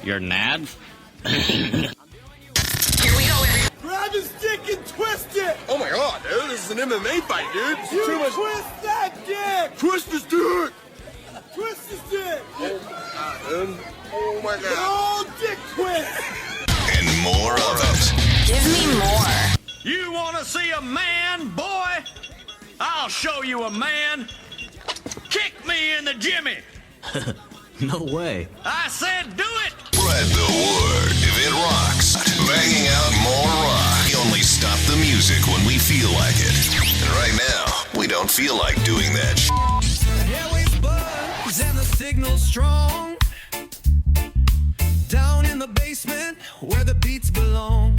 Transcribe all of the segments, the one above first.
You're Nad? Here we go, everybody. Grab his dick and twist it! Oh my god, dude, this is an MMA fight, dude. You too much. Twist that dick! Twist his dick! Twist his dick! Oh my god, dude. Oh my god. Oh, dick twist! And more of it. Give me more. You want to see a man, boy? I'll show you a man. Kick me in the jimmy. No way. I said do it. Spread the word. If it rocks, banging out more rock. We only stop the music when we feel like it. And right now, we don't feel like doing that The airwaves buzz and the signal's strong. Down in the basement where the beats belong.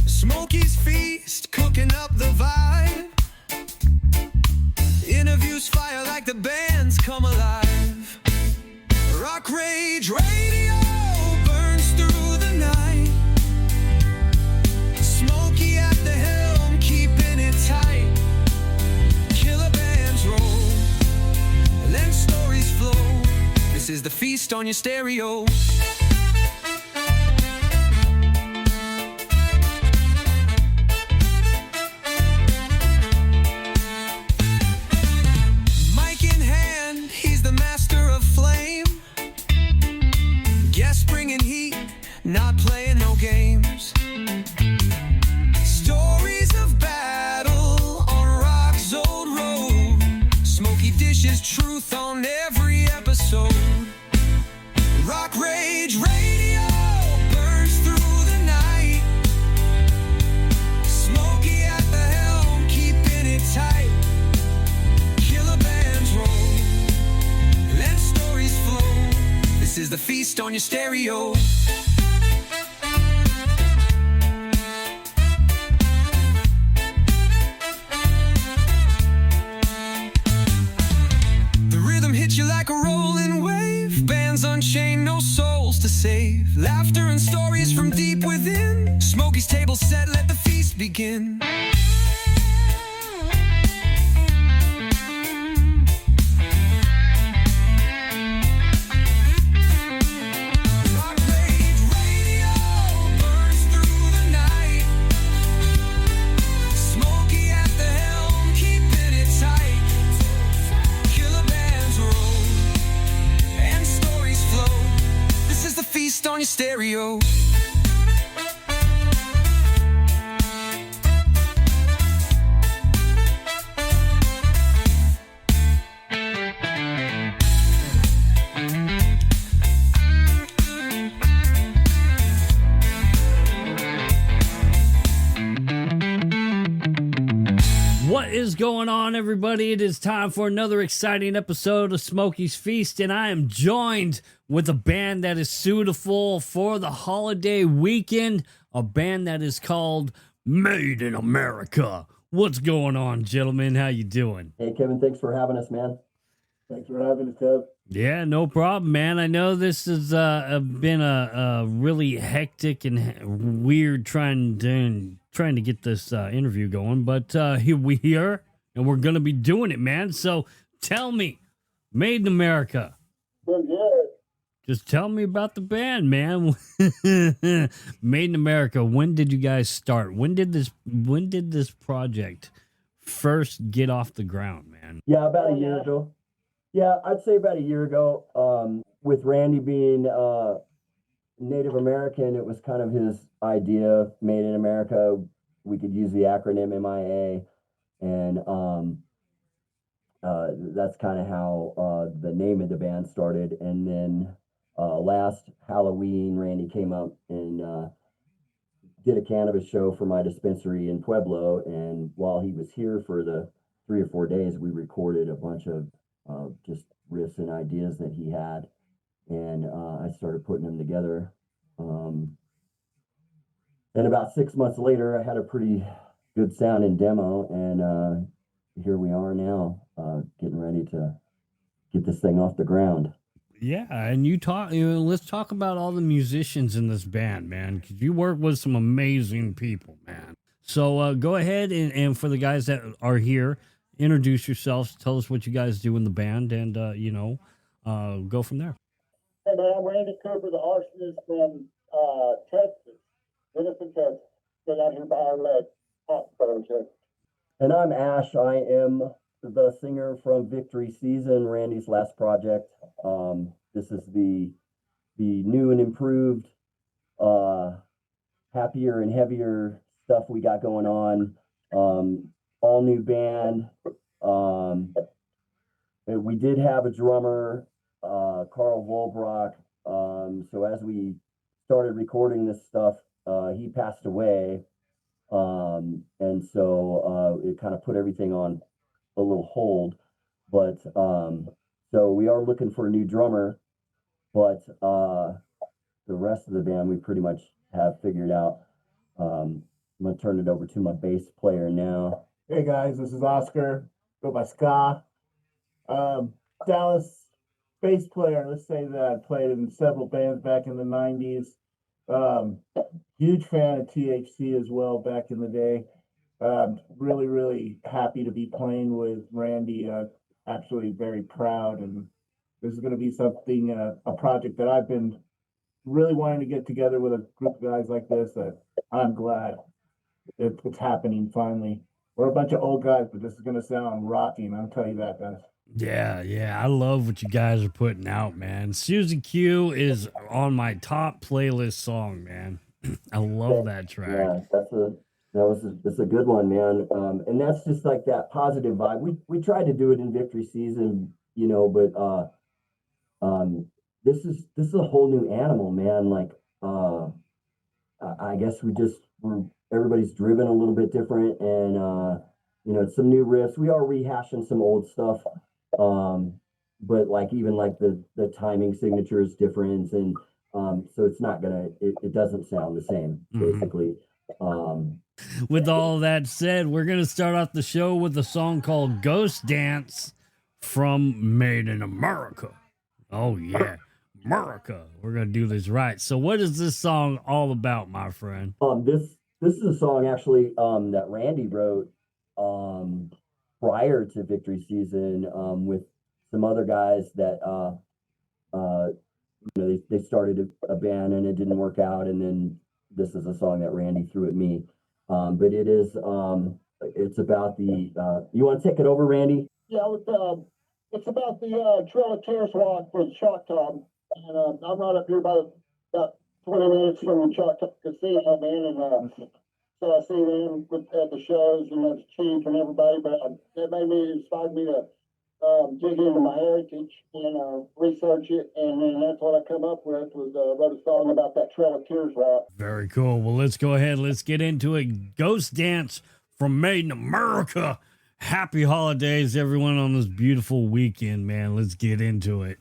Smoky's feast, cooking up the vibe. Interviews fire like the band's come alive. Rock Rage Radio burns through the night. Smoky at the helm, keeping it tight. Killer bands roll, then stories flow. This is the feast on your stereo. Mic in hand, he's the master of flame. Guest bringing heat, not playing no games. Stories of battle on rock's old road. Smoky dishes truth on every episode. Rock Rage Radio burns through the night. Smoky at the helm, keeping it tight. Killer bands roll, then stories flow. This is the feast on your stereo. The rhythm hits you like a rolling wave. Bands unchained, no souls to save. Laughter and stories from deep within. Smoky's table set, let the feast begin. Rock Rage Radio burns through the night. Smoky at the helm, keeping it tight. Killer bands roll, and stories flow. This is the feast on your stereo. What is going on, everybody? It is time for another exciting episode of Smoky's Feast, and I am joined with a band that is suitable for the holiday weekend, a band that is called Made in America. What's going on, gentlemen? How you doing? Hey, Kevin, thanks for having us, man. Thanks for having us, Kev. Yeah, no problem, man. I know this has been a really hectic and weird trying to get this interview going, but here we are, and we're gonna be doing it, man. So tell me, Made in America. We're good. Just tell me about the band, man. Made in America. When did you guys start? When did this project first get off the ground, man? Yeah, about a year ago. Yeah, I'd say about a year ago. With Randy being Native American, it was kind of his idea, Made in America. We could use the acronym MIA, and that's kind of how the name of the band started. And then last Halloween, Randy came up and did a cannabis show for my dispensary in Pueblo. And while he was here for the 3 or 4 days, we recorded a bunch of just riffs and ideas that he had. And I started putting them together. And about 6 months later, I had a pretty good sounding demo, and here we are now, getting ready to get this thing off the ground. Yeah, and let's talk about all the musicians in this band, man, because you work with some amazing people, man. So go ahead and for the guys that are here, introduce yourselves, tell us what you guys do in the band, and go from there. Hey man, I'm Randy Cooper, the arsonist from Texas, Denison, Texas. Been out here by our leg pop project. And I'm Ash. I am the singer from Victory Season, Randy's last project. This is the new and improved, happier and heavier stuff we got going on. All new band. We did have a drummer, Carl Wolbrock. So as we started recording this stuff, he passed away. And so it kind of put everything on a little hold. But so we are looking for a new drummer, but the rest of the band we pretty much have figured out. I'm gonna turn it over to my bass player now. Hey guys, this is Oscar. Go by Ska. Dallas bass player. Let's say that I played in several bands back in the 90s. Huge fan of THC as well back in the day. Really, really happy to be playing with Randy. Actually very proud, and this is going to be something, a project that I've been really wanting to get together with a group of guys like this. That I'm glad it's happening finally. We're a bunch of old guys, but this is going to sound rocking. I'll tell you that, guys. Yeah, I love what you guys are putting out, man. Susie Q is on my top playlist song, man. I love that track. Yeah, that's a good one, man. And that's just like that positive vibe. We tried to do it in Victory Season, but this is a whole new animal, man. Like I guess everybody's driven a little bit different, and some new riffs. We are rehashing some old stuff, but like even like the timing signature is different, and so it's not it doesn't sound the same, basically. With all that said, we're gonna start off the show with a song called Ghost Dance from Made in America. Oh yeah, America. We're gonna do this right. So what is this song all about, my friend? This is a song actually that Randy wrote prior to Victory Season with some other guys that they started a band and it didn't work out, and then this is a song that Randy threw at me. But it is it's about the you want to take it over, Randy? Yeah, it's about the Trail of Tears walk for the Choctaw, and I'm right up here about 20 minutes from the Choctaw Casino, man, and so I see them at the shows and that's cheap and everybody, but it inspired me to dig into my heritage and research it, and then that's what I come up with was wrote a song about that Trail of Tears route. Very cool. Well, let's go ahead. Let's get into it. Ghost Dance from Made in America. Happy holidays, everyone, on this beautiful weekend, man. Let's get into it.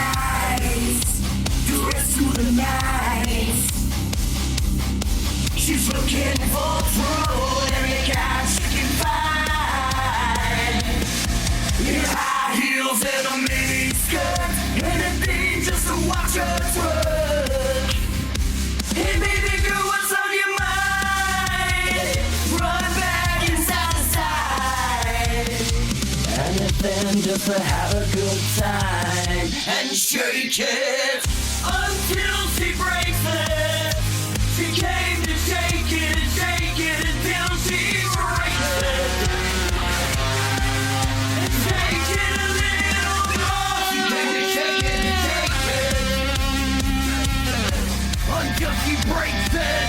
nice, dressed to the nines. She's looking for trouble, every kind she can find. In high heels and a mini skirt, anything just to watch her twerk. Hey baby girl, what's on your mind? Run back inside the side. Anything just to have a good time and shake it until she breaks it. She came to shake it until she breaks it. And shake it a little more. She came to shake it until she breaks it.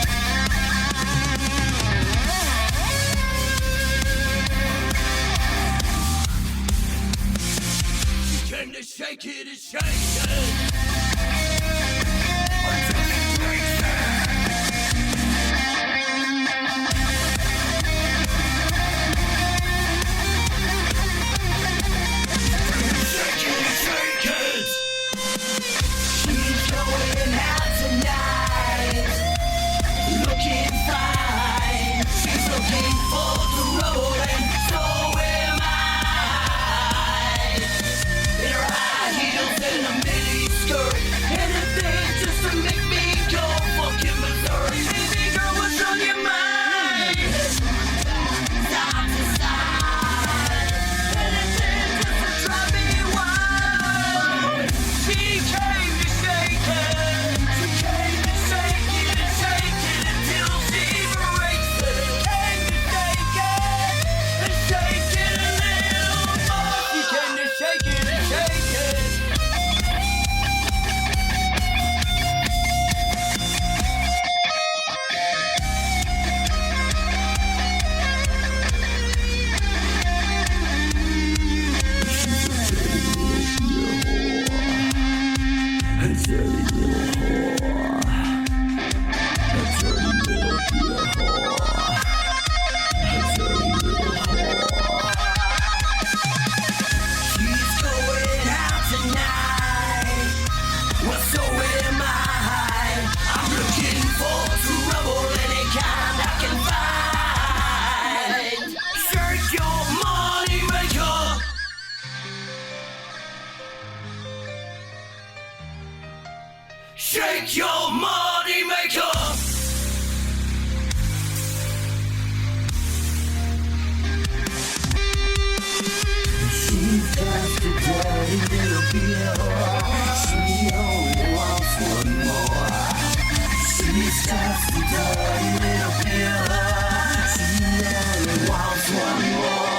She came to shake it and shake it until she breaks it. Shake it, shake it. She's going out tonight, looking fine. She's looking for the road, and so am I. In her high heels and a mini skirt, anything just to make me go fucking berserk. Baby girl, what's on your mind? Side to side, anything just to drive me wild. She came to shake it. She came to shake it until she breaks it. Came to shake it and shake it a little more. She came to shake it and shake it. She's going out tonight. Well, so am I. I'm looking for trouble, any kind I can find. Shake your money maker. Shake your money maker. She's just a dirty little bill. She only wants one more. She's just a dirty little bill. She only wants one more.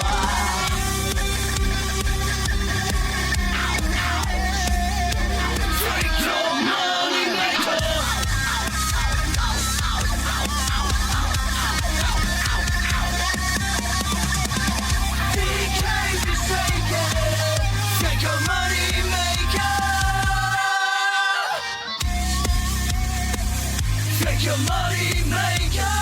Take your money maker. She came to shake it. Shake your money maker. Shake your money maker.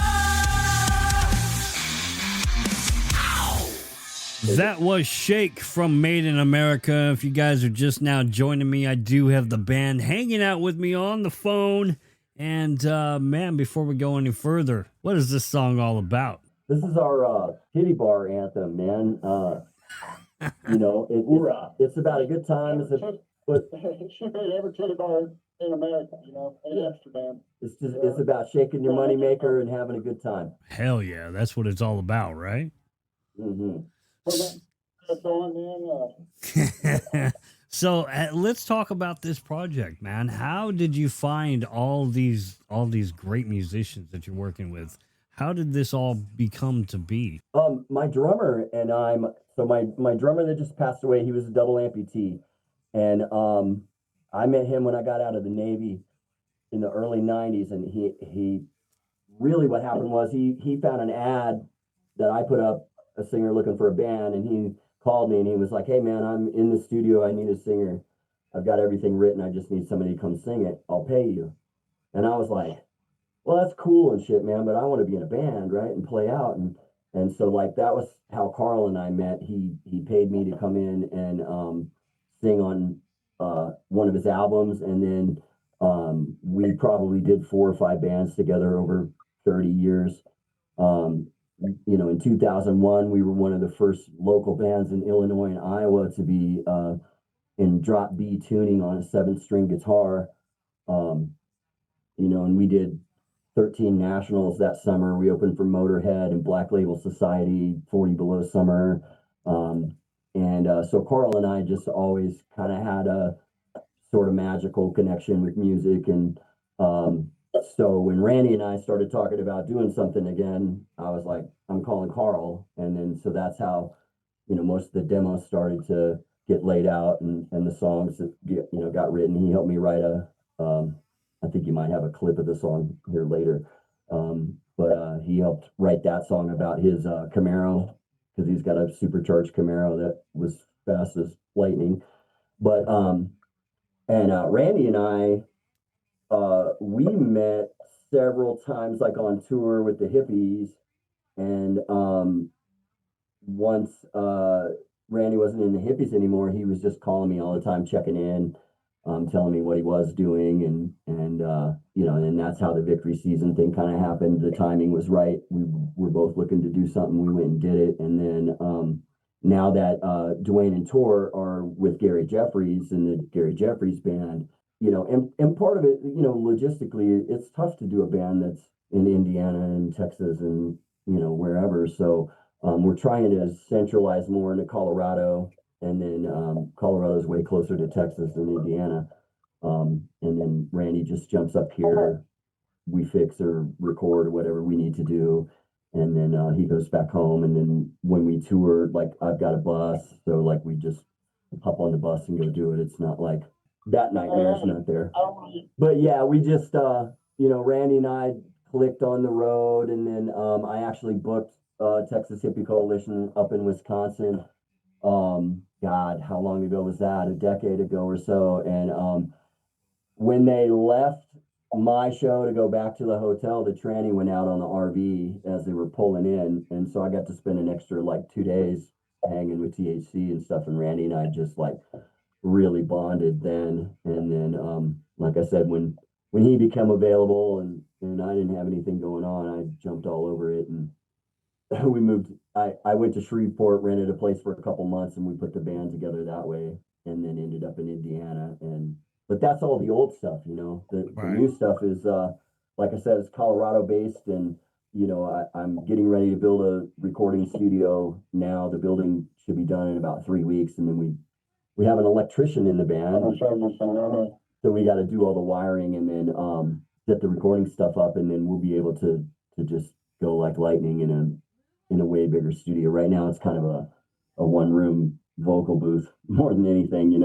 That was Shake from Made in America. If you guys are just now joining me, I do have the band hanging out with me on the phone. And man, before we go any further, what is this song all about? This is our titty bar anthem, man. You know, it's about a good time. It's Every titty bar in America, you know, in Amsterdam. it's about shaking your moneymaker and having a good time. Hell yeah, that's what it's all about, right? Mm-hmm. So let's talk about this project, man. How did you find all these great musicians that you're working with? How did this all become to be? My drummer and my drummer that just passed away, he was a double amputee. And I met him when I got out of the Navy in the early 90s. And he really, what happened was he found an ad that I put up, a singer looking for a band, and he called me and he was like, "Hey man, I'm in the studio. I need a singer. I've got everything written. I just need somebody to come sing it. I'll pay you." And I was like, "Well, that's cool and shit, man, but I want to be in a band, right, and play out." And so like that was how Carl and I met. He paid me to come in and sing on one of his albums, and then we probably did 4 or 5 bands together over 30 years. In 2001, we were one of the first local bands in Illinois and Iowa to be in drop B tuning on a 7-string guitar. And we did 13 nationals that summer. We opened for Motorhead and Black Label Society, 40 Below Summer. So Carl and I just always kind of had a sort of magical connection with music. And so when Randy and I started talking about doing something again, I was like, I'm calling Carl. And then so that's how, most of the demos started to get laid out, and the songs that got written. He helped me write I think you might have a clip of the song here later. But he helped write that song about his Camaro, because he's got a supercharged Camaro that was fast as lightning. But Randy and I, we met several times, like on tour with the Hippies, and once Randy wasn't in the Hippies anymore, he was just calling me all the time, checking in, telling me what he was doing, and then that's how the Victory Season thing kind of happened. The timing was right. We were both looking to do something. We went and did it, and then now that Dwayne and Tor are with Gary Jeffries and the Gary Jeffries Band, and part of it, logistically, it's tough to do a band that's in Indiana and Texas and wherever. So we're trying to centralize more into Colorado, and then Colorado's way closer to Texas than Indiana. And then Randy just jumps up here, we fix or record or whatever we need to do, and then he goes back home. And then when we tour, like, I've got a bus, so like we just hop on the bus and go do it. It's not like that nightmare's not there. But yeah, we just Randy and I clicked on the road, and then I actually booked Texas Hippie Coalition up in Wisconsin. God, how long ago was that? A decade ago or so. And when they left my show to go back to the hotel, the tranny went out on the RV as they were pulling in, and so I got to spend an extra like 2 days hanging with THC and stuff. And Randy and I just like really bonded then. And then like I said, when he became available and I didn't have anything going on, I jumped all over it, and we moved. I went to Shreveport, rented a place for a couple months, and we put the band together that way, and then ended up in Indiana. But that's all the old stuff, The new stuff is, like I said, it's Colorado based, and I'm getting ready to build a recording studio now. The building should be done in about 3 weeks, and then we have an electrician in the band, so we got to do all the wiring, and then set the recording stuff up, and then we'll be able to just go like lightning in a way bigger studio. Right now it's kind of a 1-room vocal booth more than anything,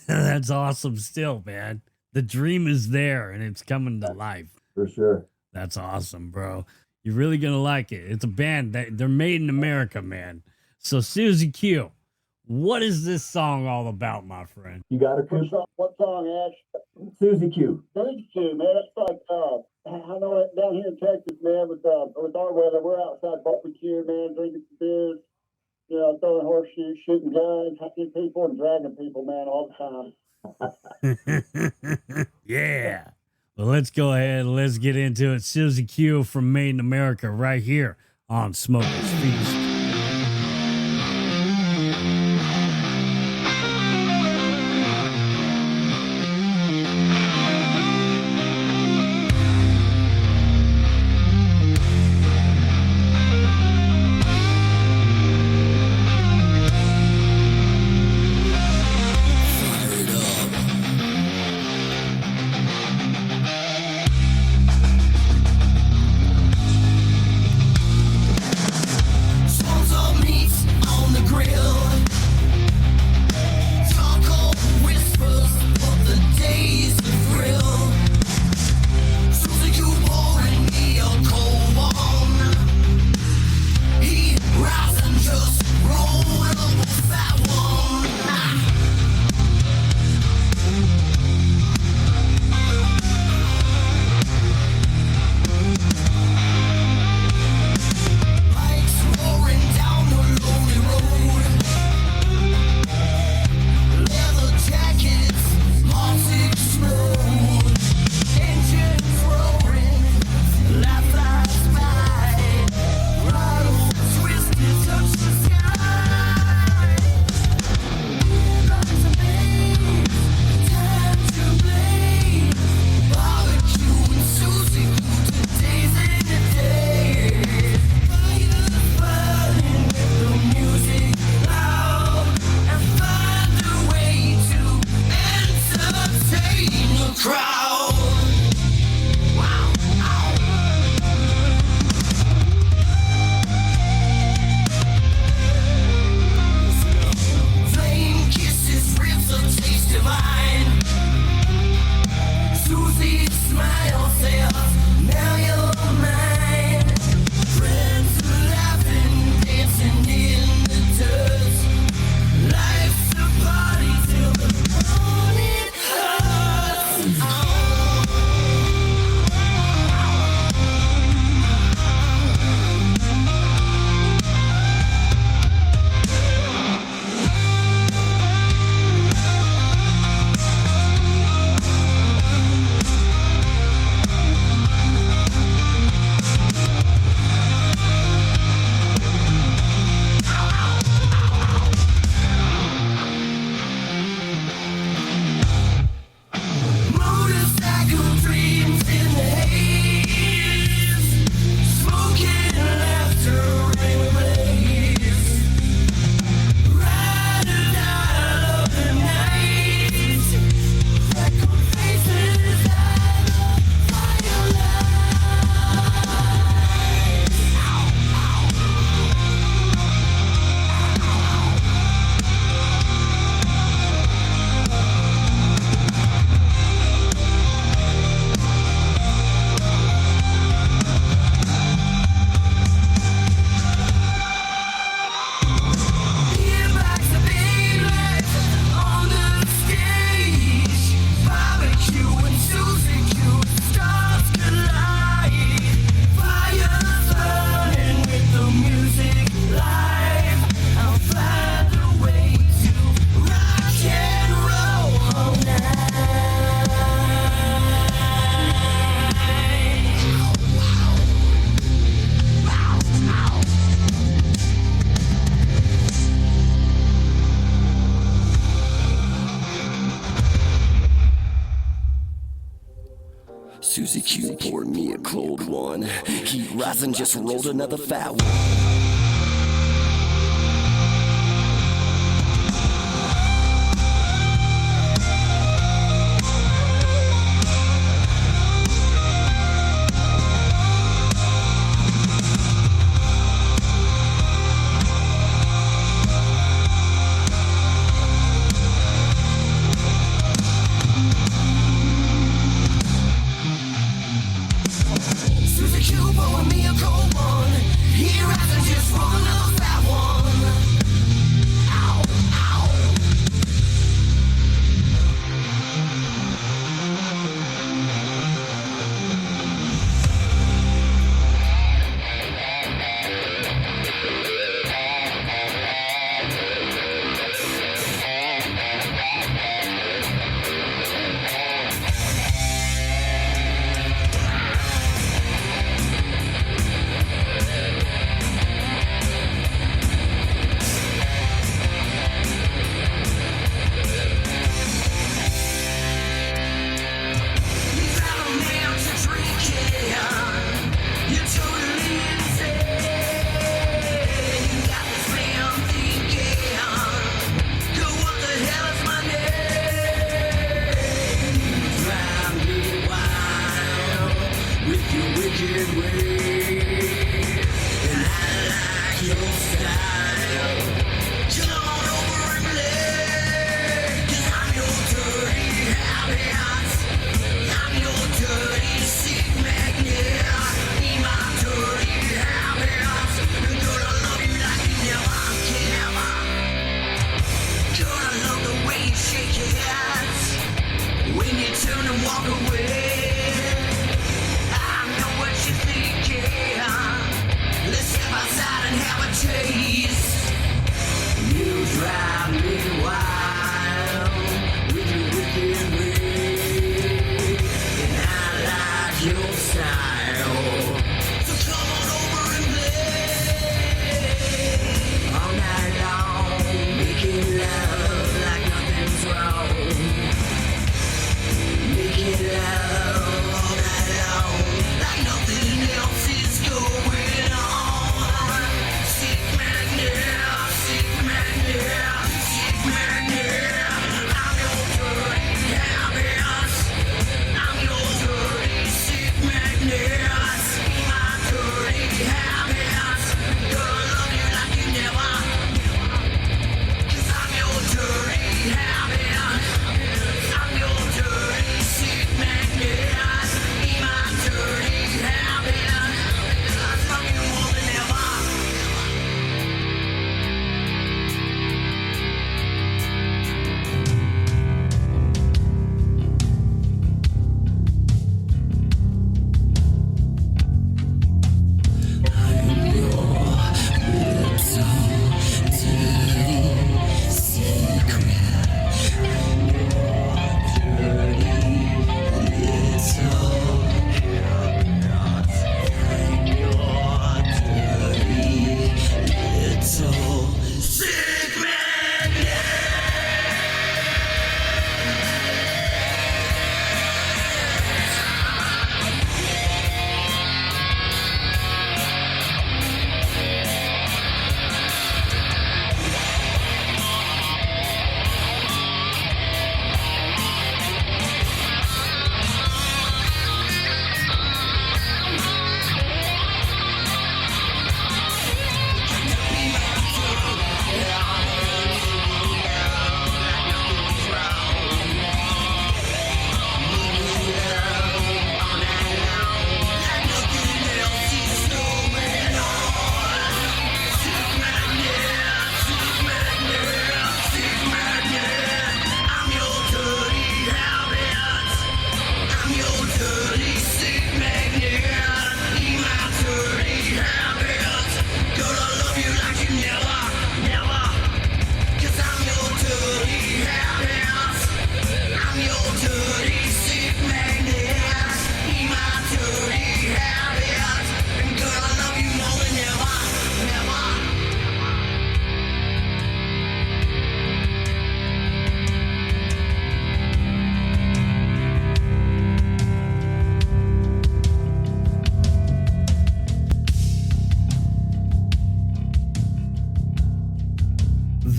That's awesome still, man. The dream is there and it's coming to life. For sure. That's awesome, bro. You're really gonna like it. It's a band that they're made in America, man. So Susie Q, what is this song all about, my friend? You got her, Coop? What song, Ash? Susie Q. Susie Q, man. It's like I know it down here in Texas, man. With our weather, we're outside barbecue, man, drinking some beers, throwing horseshoes, shooting guns, hunting people, and dragging people, man, all the time. Yeah. Well, let's go ahead and let's get into it. Susie Q from Made in America right here on Smoker's Feast. glass and just rolled another fat one. Susie Q, pouring me a cold one. He rises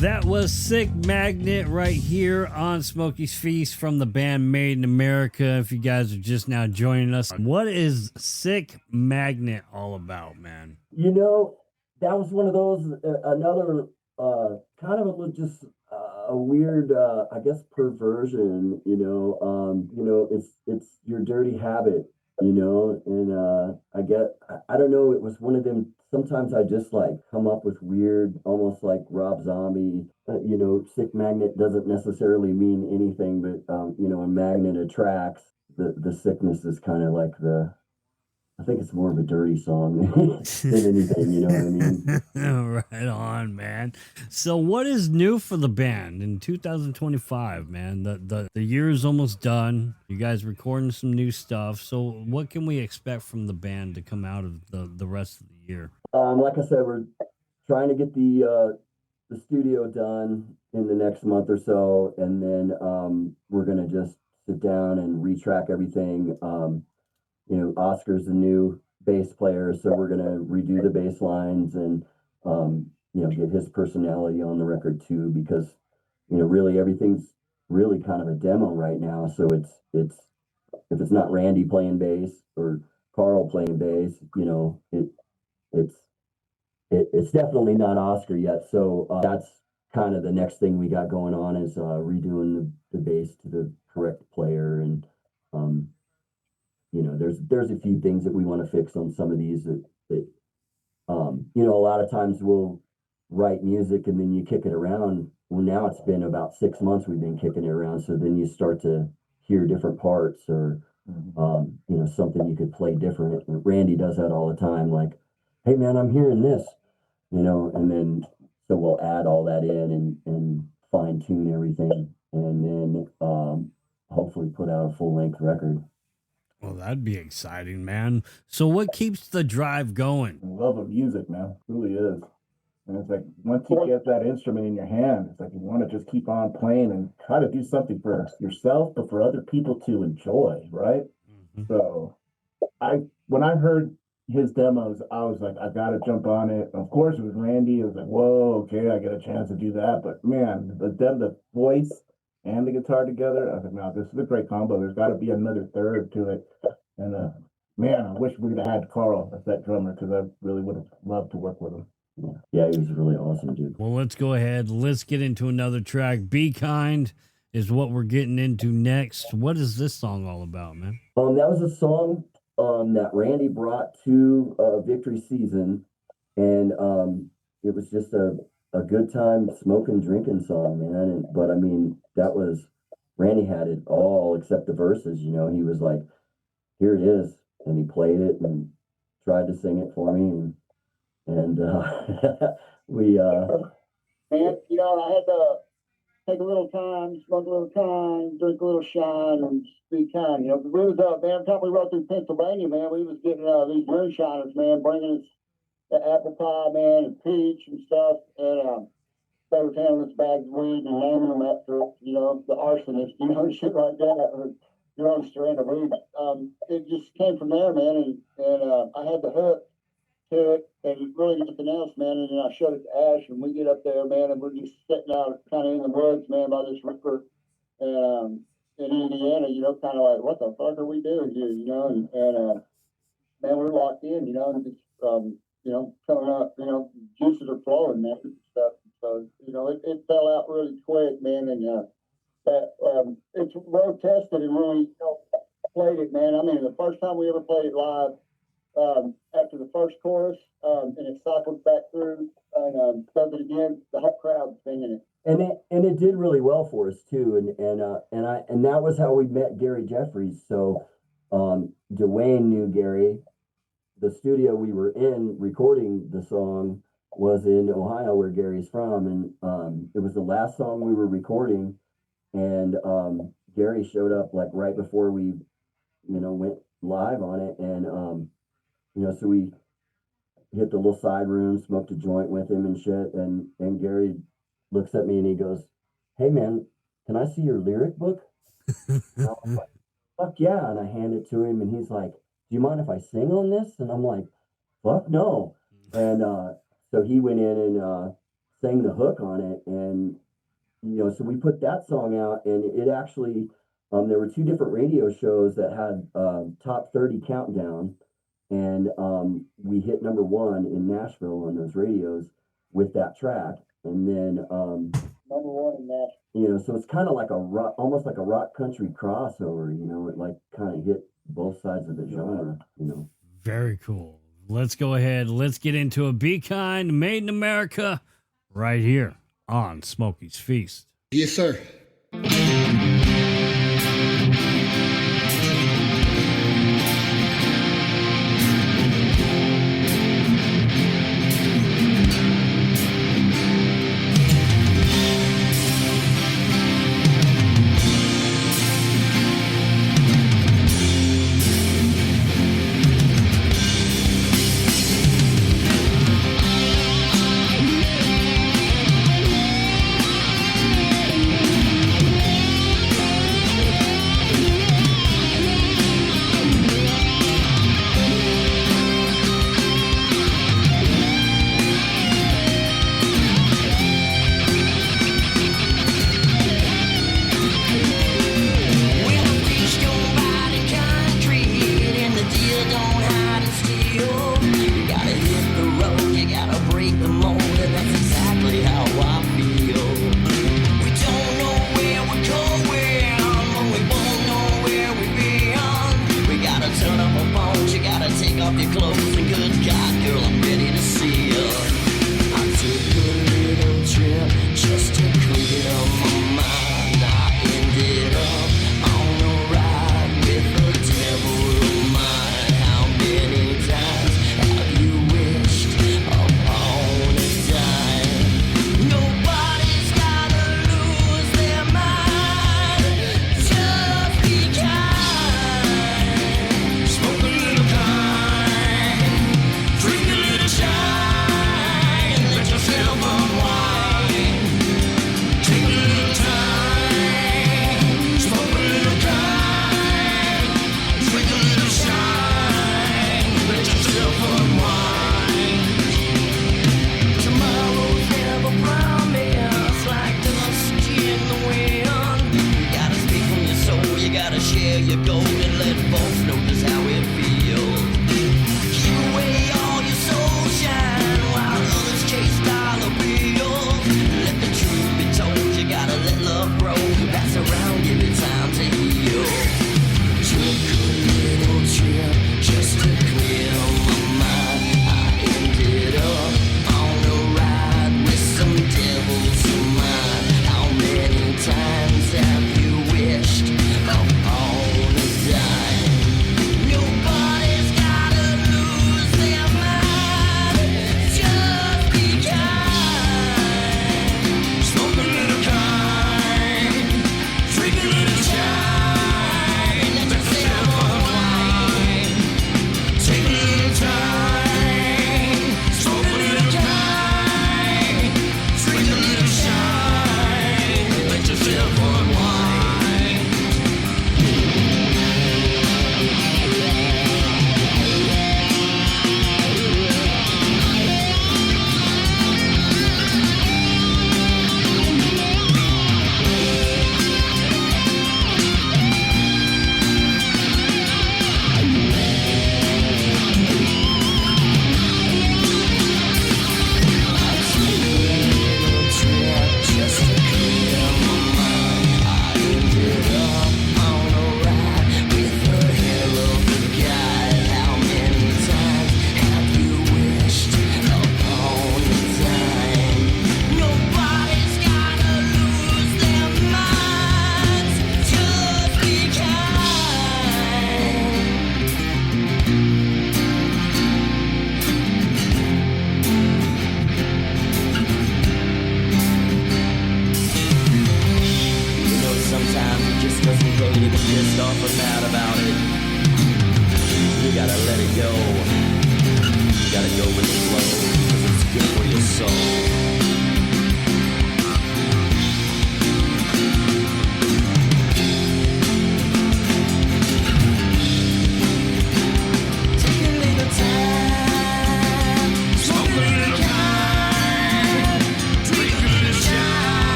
That was Sick Magnet right here on Smokey's Feast from the band Made in America. If you guys are just now joining us, what is Sick Magnet all about, man? You know, that was one of those, another kind of just a weird, I guess, perversion, it's your dirty habit, and I don't know, it was one of them. Sometimes I just like come up with weird, almost like Rob Zombie, Sick Magnet doesn't necessarily mean anything, but, a magnet attracts. The sickness is kind of like I think it's more of a dirty song than anything, you know what I mean? Right on, man. So what is new for the band in 2025, man? The year is almost done. You guys recording some new stuff. So what can we expect from the band to come out of the rest of the year? Like I said, we're trying to get the studio done in the next month or so, and then we're gonna just sit down and retrack everything. Oscar's the new bass player, so we're gonna redo the bass lines and get his personality on the record too, because really everything's really kind of a demo right now. So it's if it's not Randy playing bass or Carl playing bass, it's definitely not Oscar yet. So that's kind of the next thing we got going on is redoing the bass to the correct player, and there's a few things that we want to fix on some of these that a lot of times we'll write music and then you kick it around. Well, now it's been about 6 months we've been kicking it around, so then you start to hear different parts or something you could play different. Randy does that all the time, like, hey man, I'm hearing this, and then so we'll add all that in and fine tune everything, and then hopefully put out a full length record. Well, that'd be exciting, man. So what keeps the drive going? Love of music, man. It really is. And it's like, once you get that instrument in your hand, it's like you want to just keep on playing and try to do something for yourself, but for other people to enjoy, right? Mm-hmm. So when I heard his demos, I was like, I got to jump on it. Of course, it was Randy. It was like, whoa, okay, I get a chance to do that. But man, the voice and the guitar together, I was like, no, this is a great combo. There's got to be another third to it. And man, I wish we would have had Carl as that drummer, because I really would have loved to work with him. Yeah, he was really awesome, dude. Well, let's go ahead. Let's get into another track. Be Kind is what we're getting into next. What is this song all about, man? That was a song that Randy brought to Victory Season, and it was just a good time smoking, drinking song, man. But I mean, Randy had it all except the verses. He was like, here it is, and he played it and tried to sing it for me, and we And I had to take a little time, smoke a little time, drink a little shine, and be kind. We was every time we rode through Pennsylvania, man, we was getting these moonshiners, man, bringing us the apple pie, man, and peach and stuff, and they were handing us bags of weed and naming them after, the arsonist, shit like that, or strand of weed. It just came from there, man, and I had the hook to it, and really nothing else, man. And then I showed it to Ash, and we get up there, man, and we're just sitting out kind of in the woods, man, by this river, in Indiana, kind of like, what the fuck are we doing here, and man, we're locked in, and just, coming up, juices are flowing, man, and stuff. So, it fell out really quick, man, and it's road tested and really played it, man. I mean, the first time we ever played it live, after the first chorus, and it cycled back through and does it again, the whole crowd singing it. And it did really well for us too, and that was how we met Gary Jeffries. So Dwayne knew Gary. The studio we were in recording the song was in Ohio, where Gary's from, and it was the last song we were recording, and Gary showed up like right before we went live on it, and so we hit the little side room, smoked a joint with him and shit, and Gary looks at me and he goes, hey man, can I see your lyric book? And I was like, fuck yeah. And I hand it to him, and he's like, do you mind if I sing on this? And I'm like, fuck no. And so he went in and sang the hook on it. And, so we put that song out, and it actually, there were 2 different radio shows that had top 30 countdown. And we hit number 1 in Nashville on those radios with that track. And then, number 1 in Nashville. So it's kind of like almost like a rock country crossover, it like kind of hit both sides of the genre, Very cool. Let's go ahead. Let's get into a Be Kind, Made in America, right here on Smokey's Feast. Yes, sir.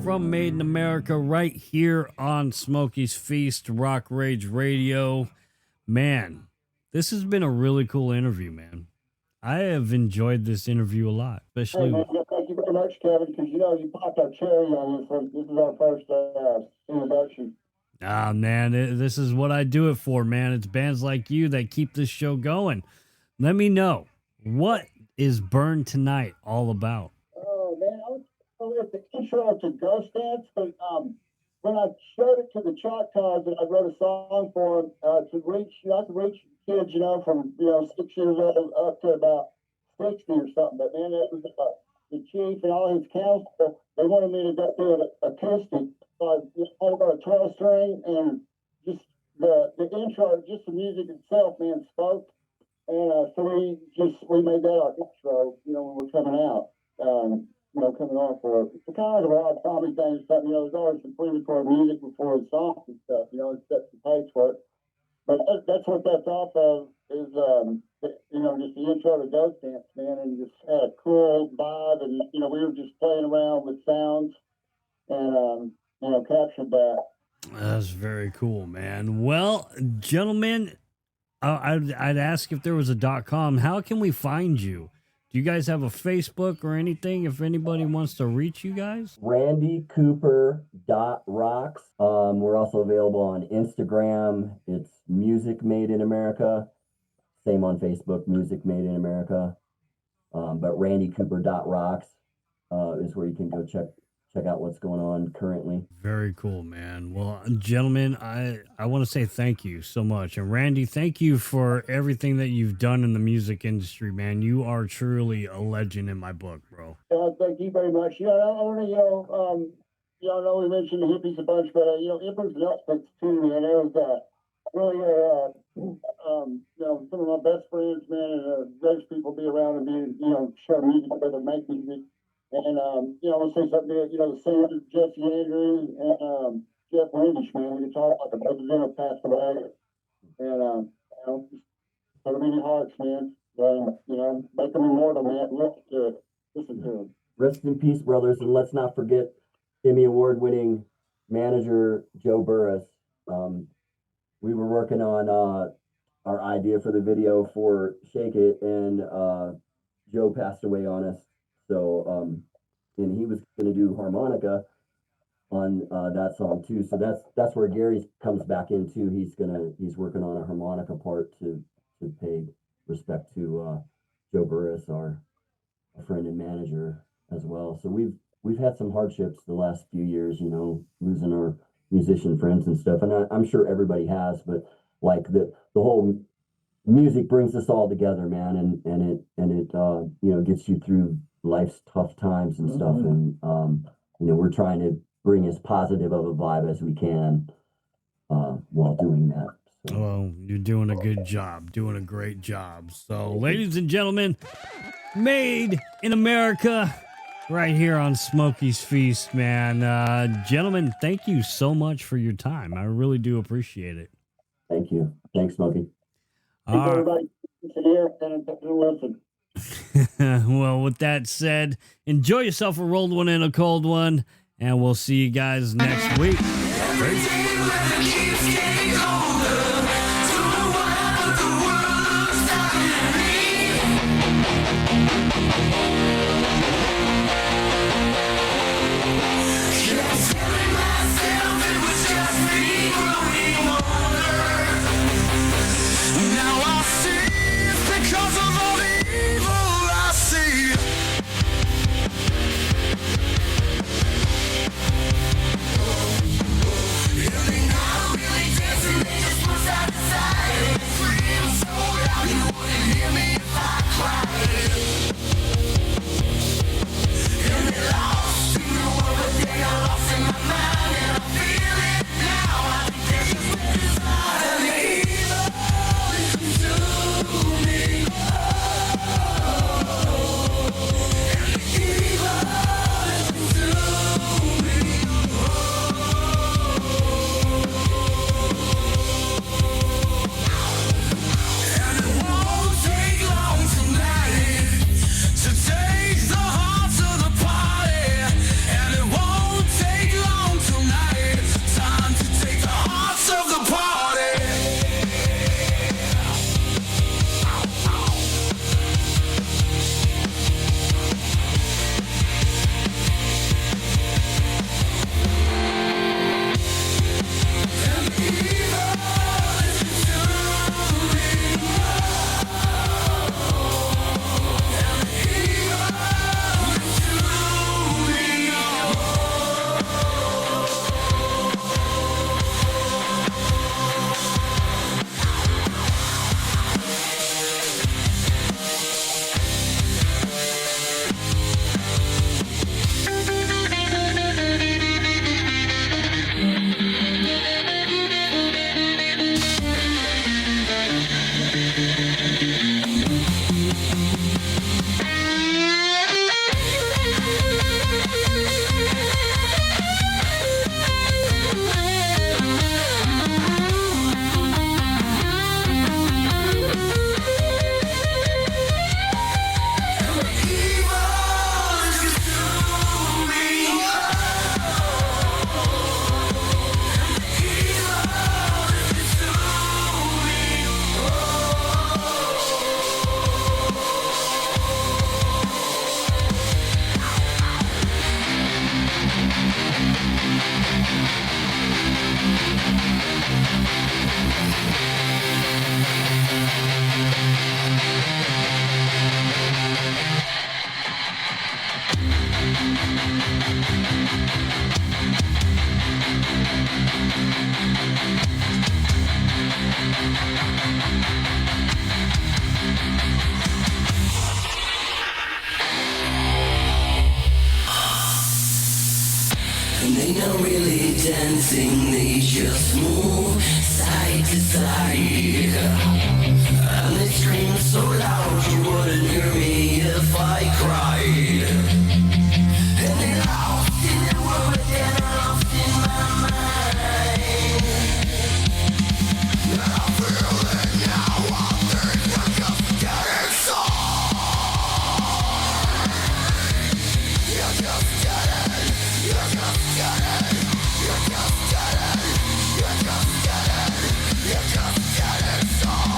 from Made in America right here on Smoky's Feast, Rock Rage Radio. Man, this has been a really cool interview, man. I have enjoyed this interview a lot, especially. Hey, man, thank you very much, Kevin, because you popped our cherry on this one. This is our first introduction. Ah, man, this is what I do it for, man. It's bands like you that keep this show going. Let me know, what is Burn Tonight all about? Oh, man, I was at the intro to Ghost Dance, but when I showed it to the Choctaws, and I wrote a song for them to reach, I could reach kids, from 6 years old up to about 60 or something. But man, it was the chief and all his council. They wanted me to go through an acoustic. I got a 12-string, and just the intro, just the music itself, man, spoke. And so we made that our intro, when we're coming out. Coming on for it. It's kind of like a Rob Zombie thing or something. There's always some pre-recorded music before the songs and stuff, it sets the pace for it. But that's what that's off of is, just the intro to Ghost Dance, man, and just had a cool vibe. And, we were just playing around with sounds and, captured that. That's very cool, man. Well, gentlemen, I'd ask if there was a .com. How can we find you? Do you guys have a Facebook or anything if anybody wants to reach you guys? RandyCooper.rocks. We're also available on Instagram. It's Music Made in America. Same on Facebook, Music Made in America. But RandyCooper.rocks is where you can go check out what's going on currently. Very cool, man. Well, gentlemen, I want to say thank you so much. And Randy, thank you for everything that you've done in the music industry, man. You are truly a legend in my book, bro. Thank you very much. I want to, I know we mentioned the hippies a bunch, but, Ippers and Elspeths too, man. There was really, some of my best friends, man, and greatest people be around and be, share music together, make music. And, let's say something, the singer, Jesse Andrews and Jeff Windish, man, we talk like a president passed away. And, just put them in your hearts, man. Make them immortal, man. Listen to them. Rest in peace, brothers. And let's not forget Emmy Award-winning manager Joe Burris. We were working on our idea for the video for Shake It, and Joe passed away on us. So, and he was going to do harmonica on that song too. So that's where Gary comes back into. He's working on a harmonica part to pay respect to Joe Burris, our friend and manager as well. So we've had some hardships the last few years, losing our musician friends and stuff. And I'm sure everybody has, but like the whole music brings us all together, man, and it gets you through life's tough times and stuff. And we're trying to bring as positive of a vibe as we can while doing that. So. Well, you're doing a good job, doing a great job. So, ladies and gentlemen, Made in America, right here on Smoky's Feast, man. Gentlemen, thank you so much for your time. I really do appreciate it. Thank you. Thanks, Smokey. Thank everybody here and listen. Well, with that said, enjoy yourself a rolled one and a cold one, and we'll see you guys next week. Really dancing, they just move side to side. And they scream so loud you wouldn't hear me if I cried. And they're lost in the world, but they're lost in my mind. And I'm feeling now what things are just getting sore. You're just getting, you're just getting, you're just getting, you're just getting, you're just getting sore.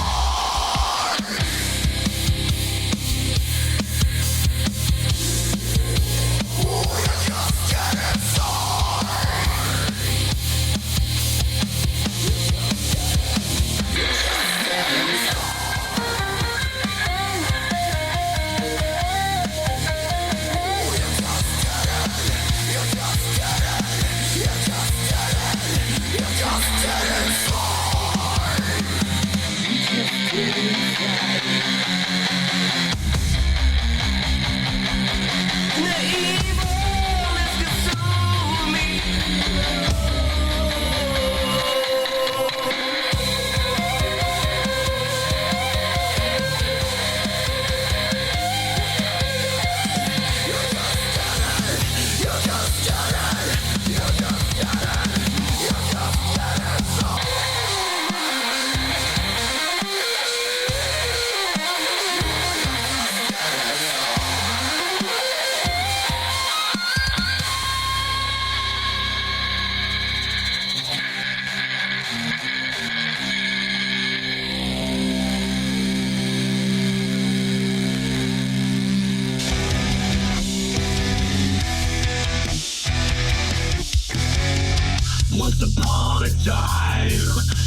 Once upon a time,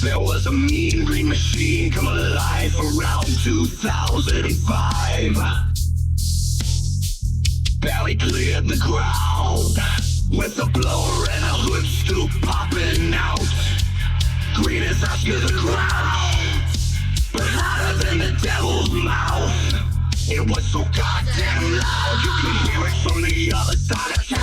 there was a mean green machine come alive around 2005. Barely cleared the ground with a blower and a hood scoop popping out. Green as ash to the ground, but hotter than the devil's mouth. It was so goddamn loud, you could hear it from the other side of town.